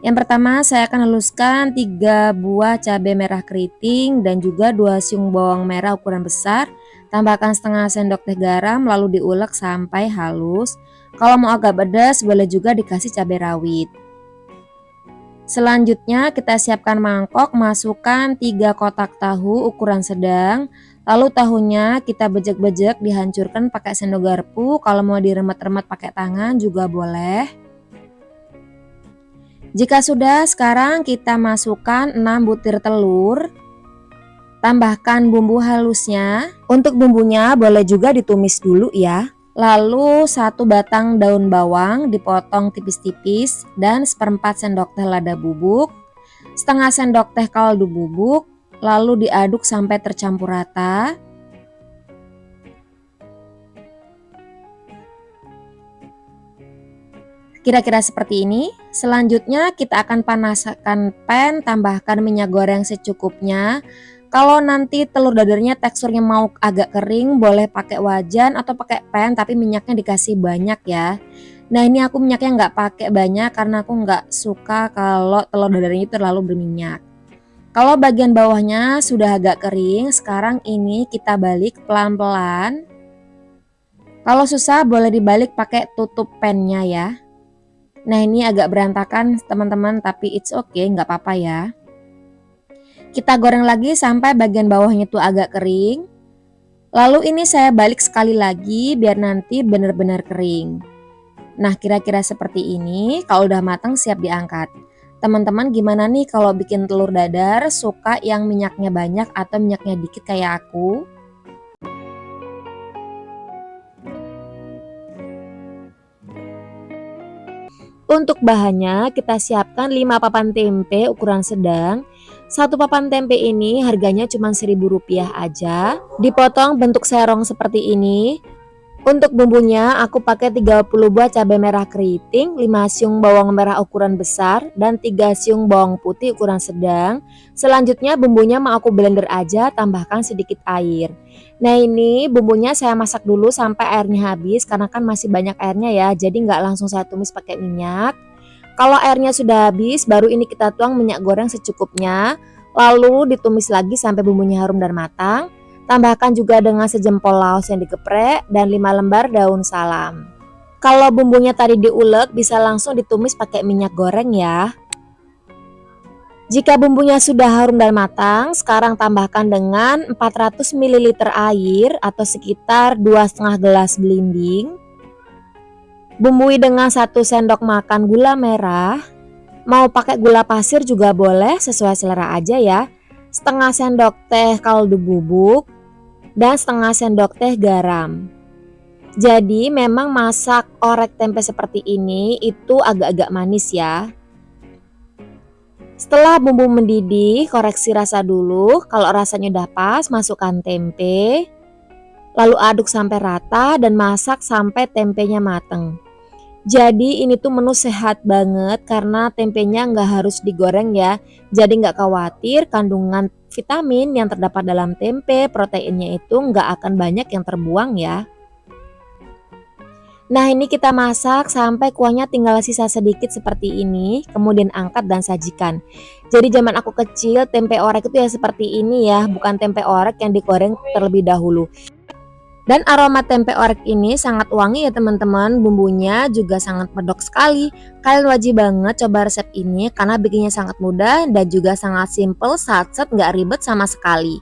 Yang pertama saya akan haluskan 3 buah cabai merah keriting dan juga 2 siung bawang merah ukuran besar. Tambahkan setengah sendok teh garam lalu diulek sampai halus. Kalau mau agak pedas boleh juga dikasih cabai rawit. Selanjutnya kita siapkan mangkok, masukkan 3 kotak tahu ukuran sedang. Lalu tahunya kita bejek-bejek, dihancurkan pakai sendok garpu. Kalau mau diremet-remet pakai tangan juga boleh. Jika sudah, sekarang kita masukkan 6 butir telur. Tambahkan bumbu halusnya. Untuk bumbunya boleh juga ditumis dulu ya. Lalu 1 batang daun bawang dipotong tipis-tipis dan 1/4 sendok teh lada bubuk, setengah sendok teh kaldu bubuk, lalu diaduk sampai tercampur rata. Kira-kira seperti ini. Selanjutnya kita akan panaskan pan, tambahkan minyak goreng secukupnya. Kalau nanti telur dadarnya teksturnya mau agak kering, boleh pakai wajan atau pakai pan, tapi minyaknya dikasih banyak ya. Nah ini aku minyaknya nggak pakai banyak karena aku nggak suka kalau telur dadarnya itu terlalu berminyak. Kalau bagian bawahnya sudah agak kering, sekarang ini kita balik pelan-pelan. Kalau susah boleh dibalik pakai tutup pannya ya. Nah ini agak berantakan teman-teman, tapi it's okay, nggak apa-apa ya. Kita goreng lagi sampai bagian bawahnya itu agak kering. Lalu ini saya balik sekali lagi biar nanti benar-benar kering. Nah kira-kira seperti ini, kalau udah matang siap diangkat. Teman-teman gimana nih kalau bikin telur dadar, suka yang minyaknya banyak atau minyaknya dikit kayak aku? Untuk bahannya kita siapkan 5 papan tempe ukuran sedang. Satu papan tempe ini harganya cuma Rp1.000 aja. Dipotong bentuk serong seperti ini. Untuk bumbunya aku pakai 30 buah cabai merah keriting, 5 siung bawang merah ukuran besar, dan 3 siung bawang putih ukuran sedang. Selanjutnya bumbunya mau aku blender aja, tambahkan sedikit air. Nah ini bumbunya saya masak dulu sampai airnya habis karena kan masih banyak airnya ya, jadi nggak langsung saya tumis pakai minyak. Kalau airnya sudah habis, baru ini kita tuang minyak goreng secukupnya. Lalu ditumis lagi sampai bumbunya harum dan matang. Tambahkan juga dengan sejempol laos yang digeprek dan 5 lembar daun salam. Kalau bumbunya tadi diulek bisa langsung ditumis pakai minyak goreng ya. Jika bumbunya sudah harum dan matang, sekarang tambahkan dengan 400 ml air atau sekitar 2,5 gelas belimbing. Bumbui dengan 1 sendok makan gula merah. Mau pakai gula pasir juga boleh, sesuai selera aja ya. Setengah sendok teh kaldu bubuk dan setengah sendok teh garam. Jadi memang masak orek tempe seperti ini itu agak-agak manis ya. Setelah bumbu mendidih, koreksi rasa dulu. Kalau rasanya udah pas, masukkan tempe. Lalu aduk sampai rata dan masak sampai tempenya mateng. Jadi ini tuh menu sehat banget karena tempenya nggak harus digoreng ya. Jadi nggak khawatir kandungan vitamin yang terdapat dalam tempe, proteinnya itu nggak akan banyak yang terbuang ya. Nah ini kita masak sampai kuahnya tinggal sisa sedikit seperti ini, kemudian angkat dan sajikan. Jadi zaman aku kecil tempe orek itu ya seperti ini ya, bukan tempe orek yang digoreng terlebih dahulu. Dan aroma tempe orek ini sangat wangi ya teman-teman, bumbunya juga sangat medok sekali. Kalian wajib banget coba resep ini karena bikinnya sangat mudah dan juga sangat simple, satset, nggak ribet sama sekali.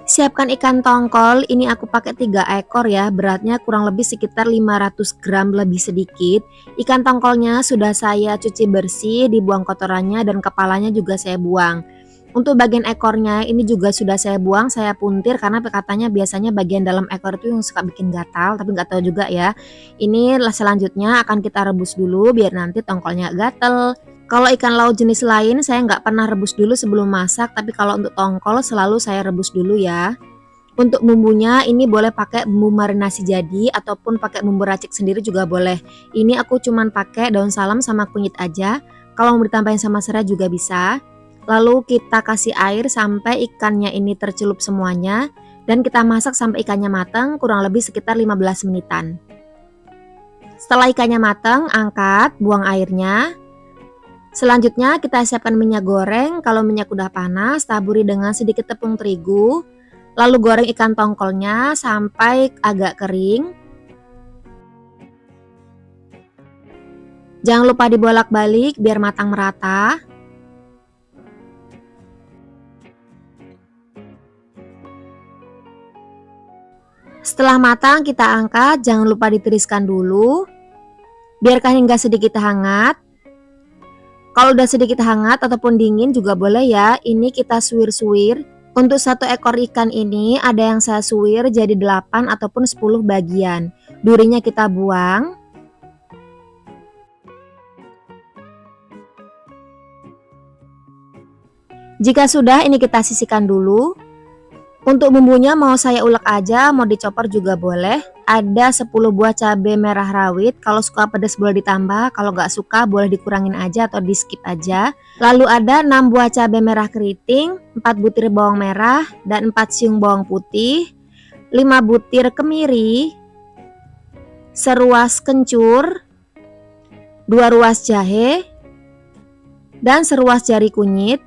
Siapkan ikan tongkol, ini aku pakai 3 ekor ya, beratnya kurang lebih sekitar 500 gram lebih sedikit. Ikan tongkolnya sudah saya cuci bersih, dibuang kotorannya dan kepalanya juga saya buang. Untuk bagian ekornya ini juga sudah saya buang, saya puntir karena katanya biasanya bagian dalam ekor itu yang suka bikin gatal, tapi nggak tahu juga ya. Ini selanjutnya akan kita rebus dulu biar nanti tongkolnya gatel. Kalau ikan laut jenis lain saya nggak pernah rebus dulu sebelum masak, tapi kalau untuk tongkol selalu saya rebus dulu ya. Untuk bumbunya ini boleh pakai bumbu marinasi jadi ataupun pakai bumbu racik sendiri juga boleh. Ini aku cuman pakai daun salam sama kunyit aja. Kalau mau ditambahin sama serai juga bisa. Lalu kita kasih air sampai ikannya ini tercelup semuanya dan kita masak sampai ikannya matang kurang lebih sekitar 15 menitan. Setelah ikannya matang, angkat, buang airnya. Selanjutnya kita siapkan minyak goreng. Kalau minyak udah panas, taburi dengan sedikit tepung terigu. Lalu goreng ikan tongkolnya sampai agak kering. Jangan lupa dibolak-balik biar matang merata. Setelah matang kita angkat, jangan lupa ditiriskan dulu. Biarkan hingga sedikit hangat. Kalau udah sedikit hangat ataupun dingin juga boleh ya. Ini kita suwir-suwir. Untuk satu ekor ikan ini ada yang saya suwir jadi 8 ataupun 10 bagian. Durinya kita buang. Jika sudah, ini kita sisihkan dulu. Untuk bumbunya mau saya ulek aja, mau dicopor juga boleh. Ada 10 buah cabai merah rawit. Kalau suka pedas boleh ditambah, kalau nggak suka boleh dikurangin aja atau di skip aja. Lalu ada 6 buah cabai merah keriting, 4 butir bawang merah, dan 4 siung bawang putih, 5 butir kemiri, seruas kencur, 2 ruas jahe, dan seruas jari kunyit.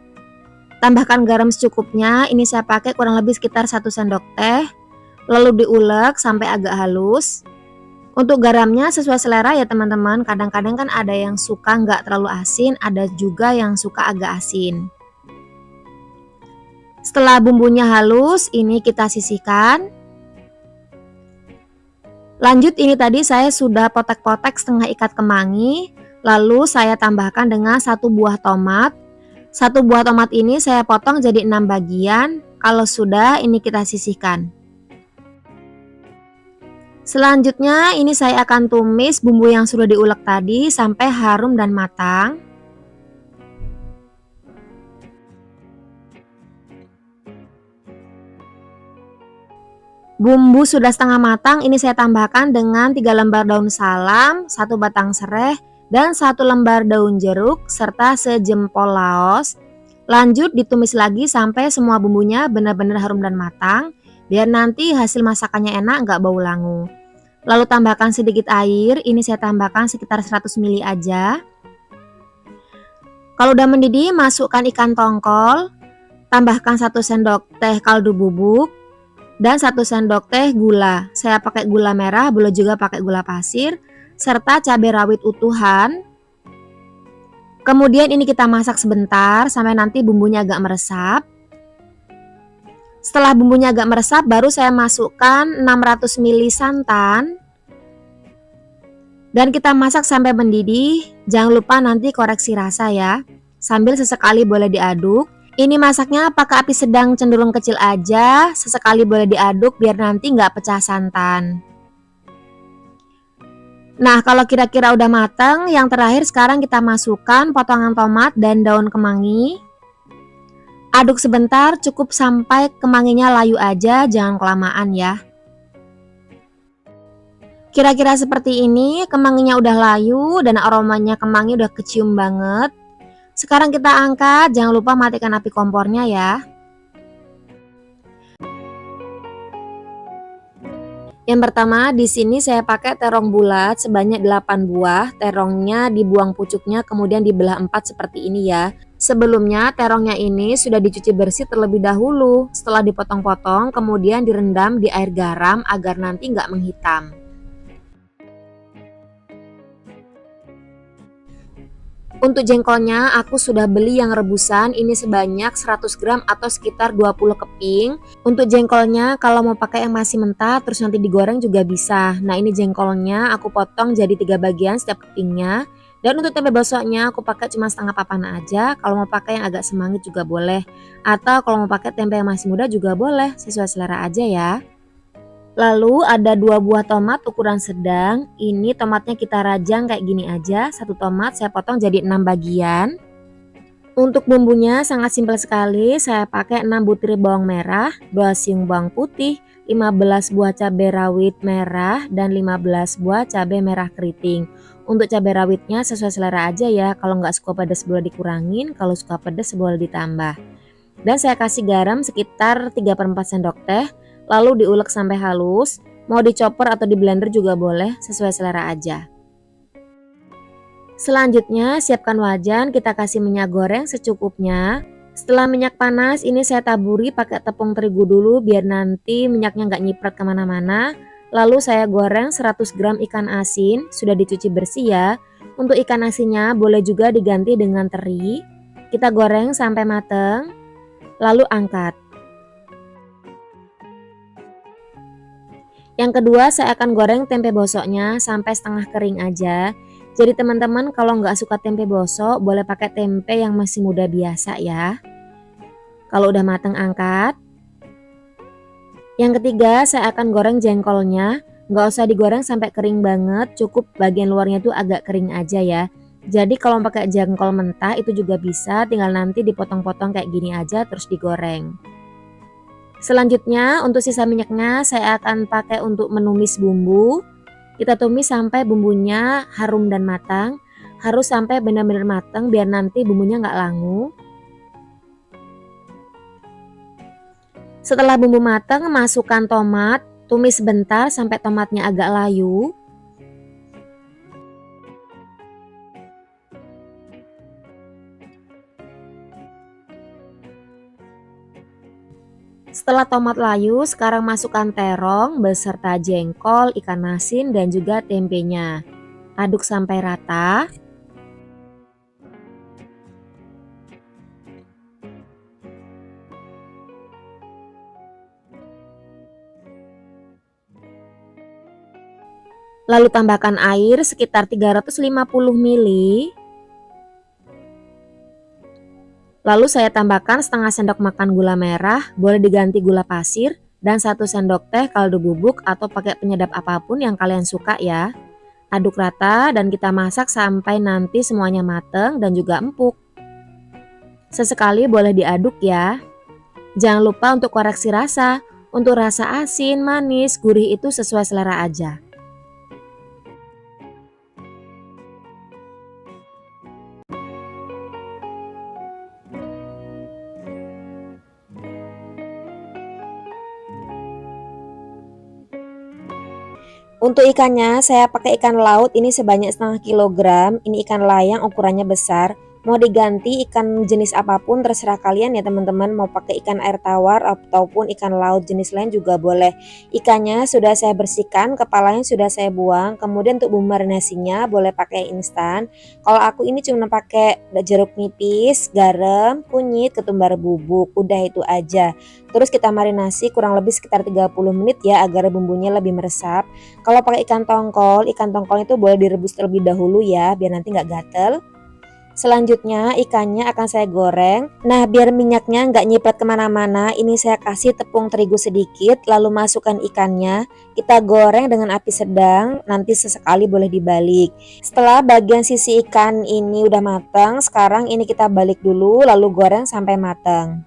Tambahkan garam secukupnya, ini saya pakai kurang lebih sekitar 1 sendok teh. Lalu diulek sampai agak halus. Untuk garamnya sesuai selera ya teman-teman. Kadang-kadang kan ada yang suka nggak terlalu asin, ada juga yang suka agak asin. Setelah bumbunya halus, ini kita sisihkan. Lanjut, ini tadi saya sudah potek-potek setengah ikat kemangi. Lalu saya tambahkan dengan 1 buah tomat. 1 buah tomat ini saya potong jadi 6 bagian. Kalau sudah, ini kita sisihkan. Selanjutnya ini saya akan tumis bumbu yang sudah diulek tadi sampai harum dan matang. Bumbu sudah setengah matang, ini saya tambahkan dengan 3 lembar daun salam, 1 batang serai, dan 1 lembar daun jeruk serta sejempol laos. Lanjut ditumis lagi sampai semua bumbunya benar-benar harum dan matang, biar nanti hasil masakannya enak nggak bau langu. Lalu tambahkan sedikit air, ini saya tambahkan sekitar 100 ml aja. Kalau udah mendidih, masukkan ikan tongkol, tambahkan 1 sendok teh kaldu bubuk, dan 1 sendok teh gula. Saya pakai gula merah, boleh juga pakai gula pasir, serta cabai rawit utuhan. Kemudian ini kita masak sebentar sampai nanti bumbunya agak meresap. Setelah bumbunya agak meresap, baru saya masukkan 600 ml santan. Dan kita masak sampai mendidih. Jangan lupa nanti koreksi rasa ya. Sambil sesekali boleh diaduk. Ini masaknya pakai api sedang cenderung kecil aja. Sesekali boleh diaduk biar nanti nggak pecah santan. Nah, kalau kira-kira udah matang, yang terakhir sekarang kita masukkan potongan tomat dan daun kemangi. Aduk sebentar, cukup sampai kemanginya layu aja, jangan kelamaan ya. Kira-kira seperti ini, kemanginya udah layu dan aromanya kemangi udah kecium banget. Sekarang kita angkat, jangan lupa matikan api kompornya ya. Yang pertama, di sini saya pakai terong bulat sebanyak 8 buah. Terongnya dibuang pucuknya kemudian dibelah 4 seperti ini ya. Sebelumnya terongnya ini sudah dicuci bersih terlebih dahulu. Setelah dipotong-potong kemudian direndam di air garam agar nanti nggak menghitam. Untuk jengkolnya aku sudah beli yang rebusan, ini sebanyak 100 gram atau sekitar 20 keping. Untuk jengkolnya kalau mau pakai yang masih mentah terus nanti digoreng juga bisa. Nah, ini jengkolnya aku potong jadi 3 bagian setiap kepingnya. Dan untuk tempe basoknya aku pakai cuma setengah papan aja. Kalau mau pakai yang agak semangit juga boleh. Atau kalau mau pakai tempe yang masih muda juga boleh, sesuai selera aja ya. Lalu ada 2 buah tomat ukuran sedang. Ini tomatnya kita rajang kayak gini aja. 1 tomat saya potong jadi 6 bagian. Untuk bumbunya sangat simpel sekali. Saya pakai 6 butir bawang merah, 2 siung bawang putih, 15 buah cabai rawit merah, dan 15 buah cabai merah keriting. Untuk cabai rawitnya sesuai selera aja ya. Kalau nggak suka pedas boleh dikurangin, kalau suka pedas boleh ditambah. Dan saya kasih garam sekitar 3/4 sendok teh. Lalu diulek sampai halus, mau dicopper atau di blender juga boleh, sesuai selera aja. Selanjutnya siapkan wajan, kita kasih minyak goreng secukupnya. Setelah minyak panas, ini saya taburi pakai tepung terigu dulu biar nanti minyaknya nggak nyiprat kemana-mana. Lalu saya goreng 100 gram ikan asin, sudah dicuci bersih ya. Untuk ikan asinnya boleh juga diganti dengan teri. Kita goreng sampai mateng, lalu angkat. Yang kedua saya akan goreng tempe bosoknya sampai setengah kering aja. Jadi teman-teman kalau nggak suka tempe bosok boleh pakai tempe yang masih muda biasa ya. Kalau udah mateng angkat. Yang ketiga saya akan goreng jengkolnya. Nggak usah digoreng sampai kering banget, cukup bagian luarnya tuh agak kering aja ya. Jadi kalau pakai jengkol mentah itu juga bisa, tinggal nanti dipotong-potong kayak gini aja terus digoreng. Selanjutnya untuk sisa minyaknya saya akan pakai untuk menumis bumbu. Kita tumis sampai bumbunya harum dan matang. Harus sampai benar-benar matang biar nanti bumbunya nggak langu. Setelah bumbu matang, masukkan tomat. Tumis sebentar sampai tomatnya agak layu. Setelah tomat layu, sekarang masukkan terong beserta jengkol, ikan asin, dan juga tempenya. Aduk sampai rata. Lalu tambahkan air sekitar 350 ml. Lalu saya tambahkan setengah sendok makan gula merah, boleh diganti gula pasir, dan 1 sendok teh kaldu bubuk atau pakai penyedap apapun yang kalian suka ya. Aduk rata dan kita masak sampai nanti semuanya mateng dan juga empuk. Sesekali boleh diaduk ya. Jangan lupa untuk koreksi rasa. Untuk rasa asin, manis, gurih itu sesuai selera aja. Untuk ikannya saya pakai ikan laut ini sebanyak setengah kilogram. Ini ikan layang ukurannya besar. Mau diganti ikan jenis apapun terserah kalian ya teman-teman. Mau pakai ikan air tawar ataupun ikan laut jenis lain juga boleh. Ikannya sudah saya bersihkan, kepalanya sudah saya buang. Kemudian untuk bumbu marinasinya boleh pakai instan. Kalau aku ini cuma pakai jeruk nipis, garam, kunyit, ketumbar bubuk. Udah itu aja. Terus kita marinasi kurang lebih sekitar 30 menit ya agar bumbunya lebih meresap. Kalau pakai ikan tongkol itu boleh direbus terlebih dahulu ya biar nanti nggak gatel. Selanjutnya ikannya akan saya goreng. Nah biar minyaknya nggak nyiprat kemana-mana, ini saya kasih tepung terigu sedikit lalu masukkan ikannya. Kita goreng dengan api sedang, nanti sesekali boleh dibalik. Setelah bagian sisi ikan ini udah matang, sekarang ini kita balik dulu lalu goreng sampai matang.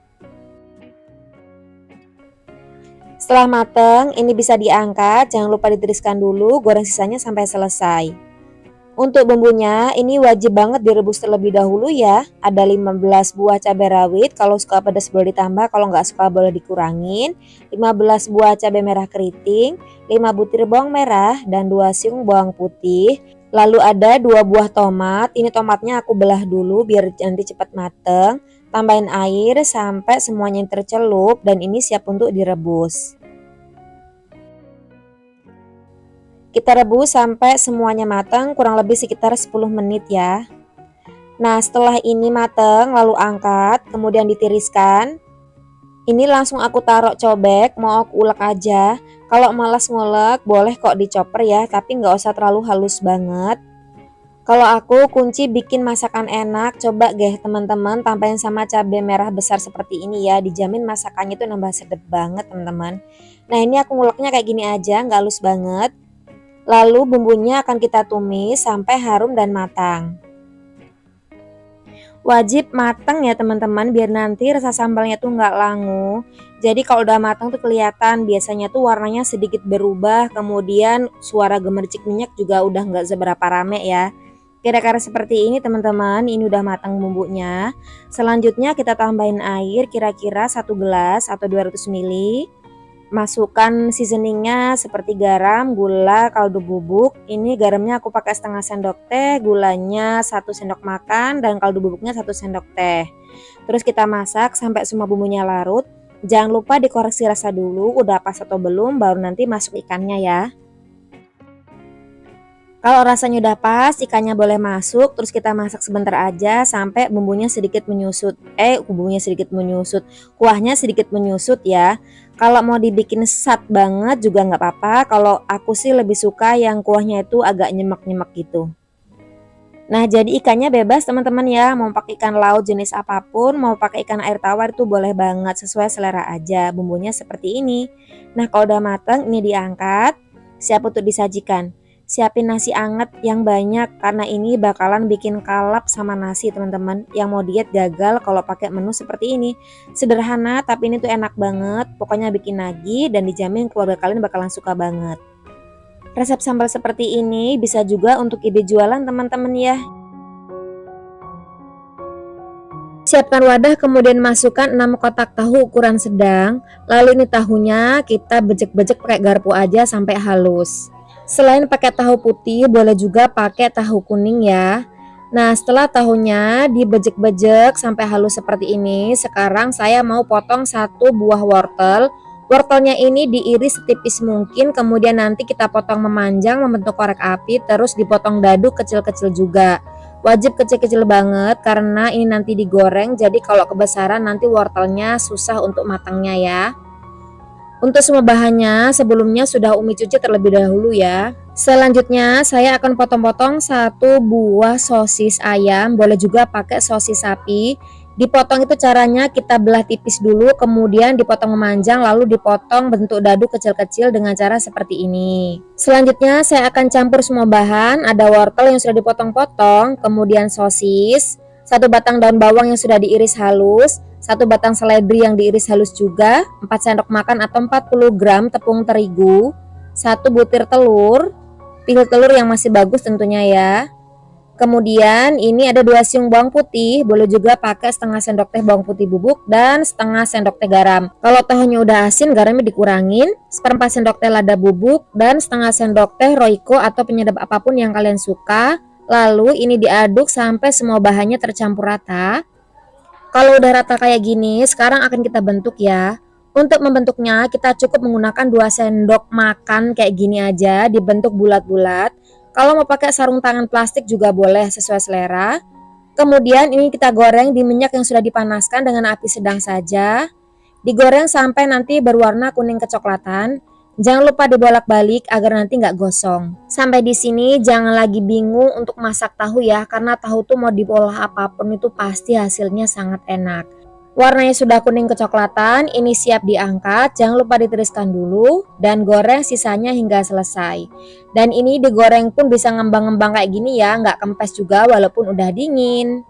Setelah matang, ini bisa diangkat, jangan lupa ditiriskan dulu, goreng sisanya sampai selesai. Untuk bumbunya, ini wajib banget direbus terlebih dahulu ya. Ada 15 buah cabai rawit, kalau suka pedas boleh ditambah, kalau nggak suka boleh dikurangin. 15 buah cabai merah keriting, 5 butir bawang merah, dan 2 siung bawang putih. Lalu ada 2 buah tomat, ini tomatnya aku belah dulu biar nanti cepat mateng. Tambahin air sampai semuanya tercelup dan ini siap untuk direbus. Kita rebus sampai semuanya matang kurang lebih sekitar 10 menit ya. Nah setelah ini matang lalu angkat kemudian ditiriskan. Ini langsung aku taruh cobek, mau aku ulek aja. Kalau malas ngulek boleh kok dicoper ya, tapi nggak usah terlalu halus banget. Kalau aku kunci bikin masakan enak, coba deh teman-teman tambahin sama cabai merah besar seperti ini ya. Dijamin masakannya itu nambah sedap banget teman-teman. Nah ini aku nguleknya kayak gini aja, nggak halus banget. Lalu bumbunya akan kita tumis sampai harum dan matang. Wajib matang ya teman-teman biar nanti rasa sambalnya tuh nggak langu. Jadi kalau udah matang tuh kelihatan biasanya tuh warnanya sedikit berubah. Kemudian suara gemercik minyak juga udah nggak seberapa rame ya. Kira-kira seperti ini teman-teman, ini udah matang bumbunya. Selanjutnya kita tambahin air kira-kira 1 gelas atau 200 ml. masukkan seasoningnya seperti garam, gula, kaldu bubuk. Ini garamnya aku pakai setengah sendok teh, gulanya 1 sendok makan, dan kaldu bubuknya 1 sendok teh. Terus kita masak sampai semua bumbunya larut. Jangan lupa dikoreksi rasa dulu udah pas atau belum, baru nanti masuk ikannya ya. Kalau rasanya udah pas, ikannya boleh masuk, terus kita masak sebentar aja sampai bumbunya sedikit menyusut. Kuahnya sedikit menyusut ya. Kalau mau dibikin sat banget juga nggak apa-apa. Kalau aku sih lebih suka yang kuahnya itu agak nyemek-nyemek gitu. Nah, jadi ikannya bebas teman-teman ya. Mau pakai ikan laut jenis apapun, mau pakai ikan air tawar itu boleh banget, sesuai selera aja. Bumbunya seperti ini. Nah, kalau udah mateng, ini diangkat, siap untuk disajikan. Siapin nasi anget yang banyak karena ini bakalan bikin kalap sama nasi teman-teman. Yang mau diet gagal kalau pakai menu seperti ini. Sederhana tapi ini tuh enak banget. Pokoknya bikin nagih dan dijamin keluarga kalian bakalan suka banget. Resep sambal seperti ini bisa juga untuk ide jualan teman-teman ya. Siapkan wadah, kemudian masukkan 6 kotak tahu ukuran sedang. Lalu ini tahunya kita bejek-bejek pakai garpu aja sampai halus. Selain pakai tahu putih, boleh juga pakai tahu kuning ya. Nah, setelah tahunya dibejek-bejek sampai halus seperti ini, sekarang saya mau potong 1 buah wortel. Wortelnya ini diiris setipis mungkin, kemudian nanti kita potong memanjang membentuk korek api, terus dipotong dadu kecil-kecil juga. Wajib kecil-kecil banget karena ini nanti digoreng, jadi kalau kebesaran nanti wortelnya susah untuk matangnya ya. Untuk semua bahannya sebelumnya sudah Umi cuci terlebih dahulu ya. Selanjutnya saya akan potong-potong 1 buah sosis ayam, boleh juga pakai sosis sapi. Dipotong itu caranya kita belah tipis dulu, kemudian dipotong memanjang, lalu dipotong bentuk dadu kecil-kecil dengan cara seperti ini. Selanjutnya saya akan campur semua bahan, ada wortel yang sudah dipotong-potong, kemudian sosis, 1 batang daun bawang yang sudah diiris halus, 1 batang seledri yang diiris halus juga, 4 sendok makan atau 40 gram tepung terigu, 1 butir telur, pilih telur yang masih bagus tentunya ya. Kemudian ini ada 2 siung bawang putih, boleh juga pakai setengah sendok teh bawang putih bubuk dan setengah sendok teh garam. Kalau tahunya udah asin, garamnya dikurangin, 1/4 sendok teh lada bubuk dan setengah sendok teh Royco atau penyedap apapun yang kalian suka. Lalu ini diaduk sampai semua bahannya tercampur rata. Kalau udah rata kayak gini, sekarang akan kita bentuk ya. Untuk membentuknya kita cukup menggunakan 2 sendok makan kayak gini aja, dibentuk bulat-bulat. Kalau mau pakai sarung tangan plastik juga boleh, sesuai selera. Kemudian ini kita goreng di minyak yang sudah dipanaskan dengan api sedang saja. Digoreng sampai nanti berwarna kuning kecoklatan. Jangan lupa dibolak-balik agar nanti nggak gosong. Sampai di sini jangan lagi bingung untuk masak tahu ya, karena tahu tuh mau diolah apapun itu pasti hasilnya sangat enak. Warnanya sudah kuning kecoklatan, ini siap diangkat. Jangan lupa ditiriskan dulu dan goreng sisanya hingga selesai. Dan ini digoreng pun bisa ngembang-ngembang kayak gini ya, nggak kempes juga walaupun udah dingin.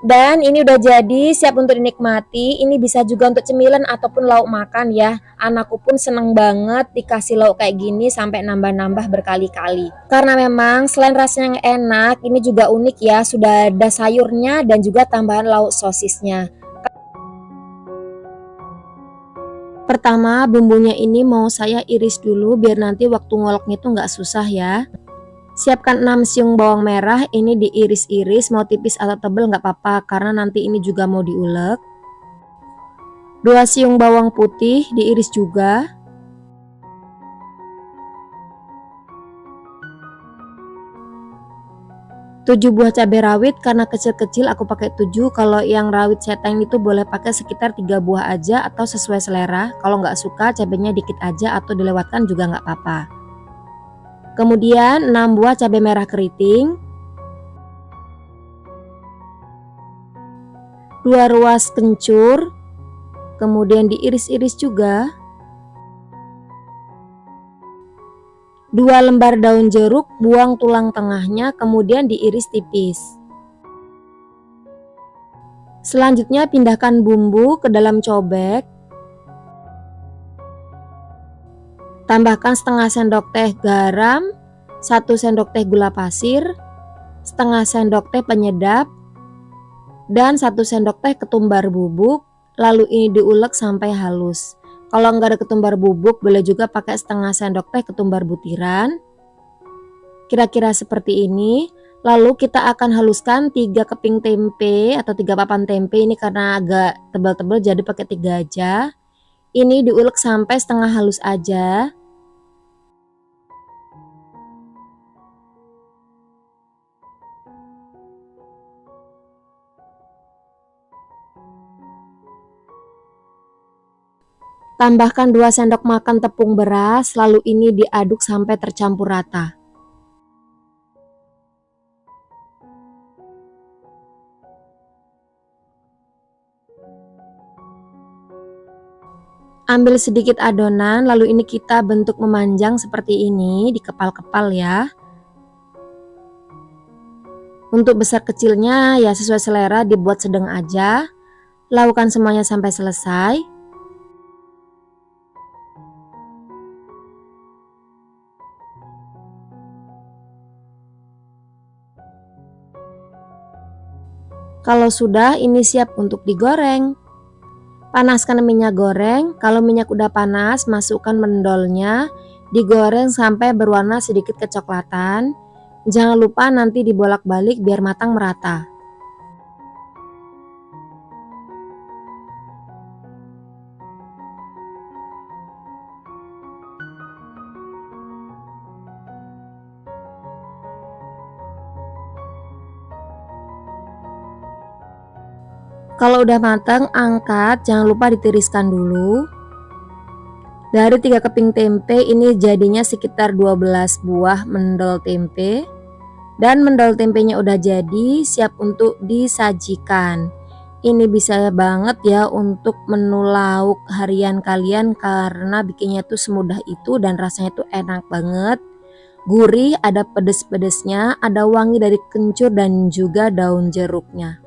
Dan ini udah jadi, siap untuk dinikmati. Ini bisa juga untuk cemilan ataupun lauk makan ya. Anakku pun seneng banget dikasih lauk kayak gini sampai nambah-nambah berkali-kali. Karena memang selain rasanya yang enak, ini juga unik ya. Sudah ada sayurnya dan juga tambahan lauk sosisnya. Pertama, bumbunya ini mau saya iris dulu biar nanti waktu ngoloknya itu nggak susah ya. Siapkan 6 siung bawang merah, ini diiris-iris, mau tipis atau tebal nggak apa-apa karena nanti ini juga mau diulek. 2 siung bawang putih diiris juga. 7 buah cabai rawit, karena kecil-kecil aku pakai 7. Kalau yang rawit seteng itu boleh pakai sekitar 3 buah aja atau sesuai selera. Kalau nggak suka cabainya dikit aja atau dilewatkan juga nggak apa-apa. Kemudian 6 buah cabai merah keriting, 2 ruas kencur, kemudian diiris-iris juga. 2 lembar daun jeruk, buang tulang tengahnya, kemudian diiris tipis. Selanjutnya pindahkan bumbu ke dalam cobek. Tambahkan setengah sendok teh garam, 1 sendok teh gula pasir, setengah sendok teh penyedap, dan 1 sendok teh ketumbar bubuk. Lalu ini diulek sampai halus. Kalau nggak ada ketumbar bubuk, boleh juga pakai setengah sendok teh ketumbar butiran. Kira-kira seperti ini. Lalu kita akan haluskan 3 keping tempe atau 3 papan tempe, ini karena agak tebal-tebal jadi pakai 3 aja. Ini diulek sampai setengah halus aja. Tambahkan 2 sendok makan tepung beras, lalu ini diaduk sampai tercampur rata. Ambil sedikit adonan, lalu ini kita bentuk memanjang seperti ini, dikepal-kepal ya. Untuk besar kecilnya ya sesuai selera, dibuat sedang aja. Lakukan semuanya sampai selesai. Kalau sudah, ini siap untuk digoreng. Panaskan minyak goreng, kalau minyak udah panas, masukkan mendolnya, digoreng sampai berwarna sedikit kecoklatan. Jangan lupa nanti dibolak-balik biar matang merata. Kalau udah matang, angkat, jangan lupa ditiriskan dulu. Dari 3 keping tempe ini jadinya sekitar 12 buah mendol tempe. Dan mendol tempenya udah jadi, siap untuk disajikan. Ini bisa banget ya untuk menu lauk harian kalian karena bikinnya tuh semudah itu dan rasanya tuh enak banget. Gurih, ada pedes-pedesnya, ada wangi dari kencur dan juga daun jeruknya.